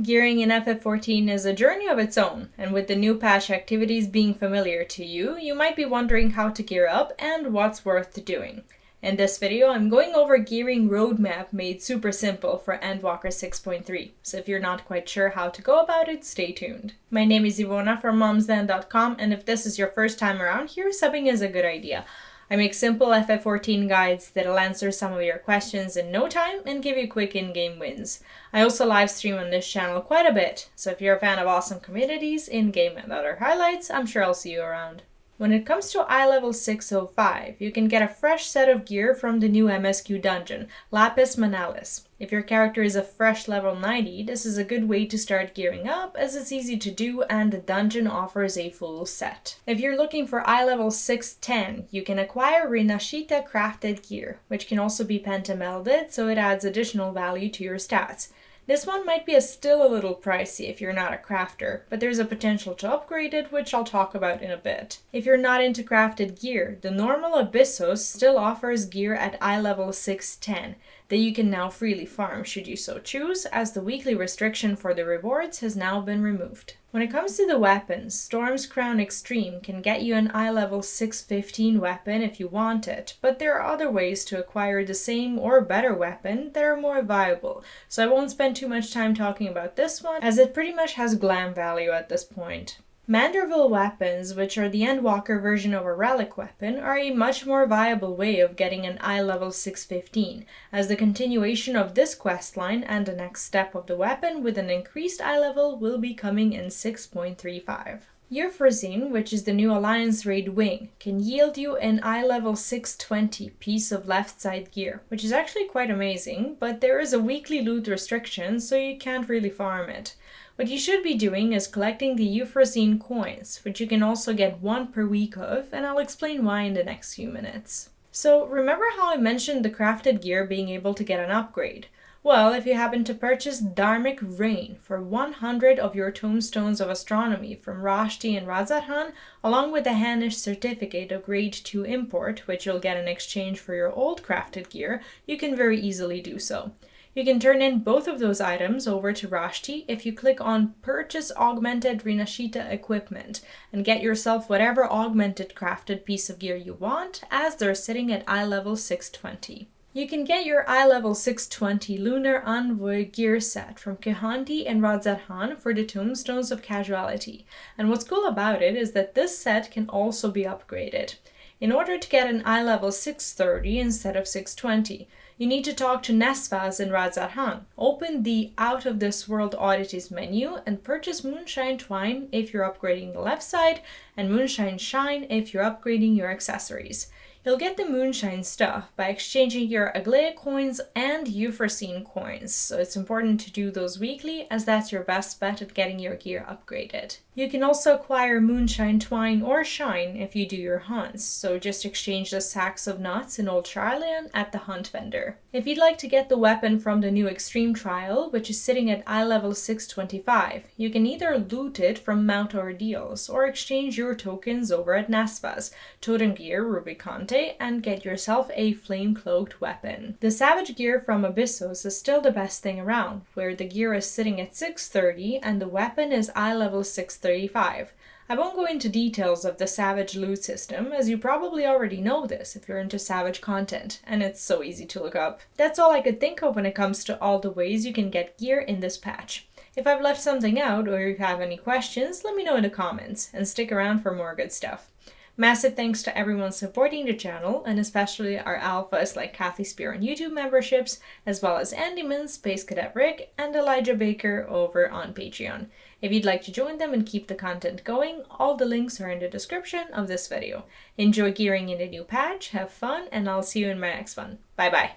Gearing in FF14 is a journey of its own, and with the new patch activities being familiar to you, you might be wondering how to gear up and what's worth doing. In this video, I'm going over gearing roadmap made super simple for Endwalker 6.3, so if you're not quite sure how to go about it, stay tuned. My name is Ivona from momsden.com, and if this is your first time around here, subbing is a good idea. I make simple FF14 guides that'll answer some of your questions in no time and give you quick in-game wins. I also live stream on this channel quite a bit, so if you're a fan of awesome communities, in-game and other highlights, I'm sure I'll see you around. When it comes to iLevel 605, you can get a fresh set of gear from the new MSQ dungeon, Lapis Manalis. If your character is a fresh level 90, this is a good way to start gearing up as it's easy to do and the dungeon offers a full set. If you're looking for iLevel 610, you can acquire Rinashita crafted gear, which can also be pentamelded, so it adds additional value to your stats. This one might be still a little pricey if you're not a crafter, but there's a potential to upgrade it, which I'll talk about in a bit. If you're not into crafted gear, the normal Abyssos still offers gear at iLevel 610 that you can now freely farm should you so choose, as the weekly restriction for the rewards has now been removed. When it comes to the weapons, Storm's Crown Extreme can get you an iLevel 615 weapon if you want it, but there are other ways to acquire the same or better weapon that are more viable, so I won't spend too much time talking about this one, as it pretty much has glam value at this point. Manderville weapons, which are the Endwalker version of a relic weapon, are a much more viable way of getting an iLevel 615, as the continuation of this questline and the next step of the weapon with an increased iLevel will be coming in 6.35. Euphrosyne, which is the new Alliance Raid wing, can yield you an iLevel 620 piece of left side gear, which is actually quite amazing, but there is a weekly loot restriction, so you can't really farm it. What you should be doing is collecting the Euphrosyne coins, which you can also get one per week of, and I'll explain why in the next few minutes. So remember how I mentioned the crafted gear being able to get an upgrade? Well, if you happen to purchase Dharmic Rain for 100 of your Tombstones of Astronomy from Rashti and Razathan, along with the Hanish certificate of Grade 2 import, which you'll get in exchange for your old crafted gear, you can very easily do so. You can turn in both of those items over to Rashti if you click on Purchase Augmented Rinashita Equipment and get yourself whatever augmented crafted piece of gear you want, as they're sitting at iLevel 620. You can get your iLevel 620 Lunar Envoy gear set from Kehandi and Razathan for the Tombstones of Casualty, and what's cool about it is that this set can also be upgraded. In order to get an iLevel 630 instead of 620, you need to talk to Nesvaz in Razathan. Open the Out of This World Oddities menu and purchase Moonshine Twine if you're upgrading the left side, and Moonshine Shine if you're upgrading your accessories. You'll get the Moonshine stuff by exchanging your Aglaia coins and Euphrosyne coins, so it's important to do those weekly as that's your best bet at getting your gear upgraded. You can also acquire Moonshine Twine or Shine if you do your hunts, so just exchange the sacks of nuts in Old Charlian at the hunt vendor. If you'd like to get the weapon from the new Extreme Trial, which is sitting at iLevel 625, you can either loot it from Mount Ordeals or exchange your tokens over at Nesvaz, Totem Gear, Rubicante, and get yourself a flame-cloaked weapon. The Savage gear from Abyssos is still the best thing around, where the gear is sitting at 630 and the weapon is iLevel 635. I won't go into details of the Savage loot system, as you probably already know this if you're into Savage content, and it's so easy to look up. That's all I could think of when it comes to all the ways you can get gear in this patch. If I've left something out or you have any questions, let me know in the comments, and stick around for more good stuff. Massive thanks to everyone supporting the channel, and especially our alphas like Kathy Spear on YouTube memberships, as well as Andy Min, Space Cadet Rick, and Elijah Baker over on Patreon. If you'd like to join them and keep the content going, all the links are in the description of this video. Enjoy gearing in the new patch, have fun, and I'll see you in my next one. Bye bye!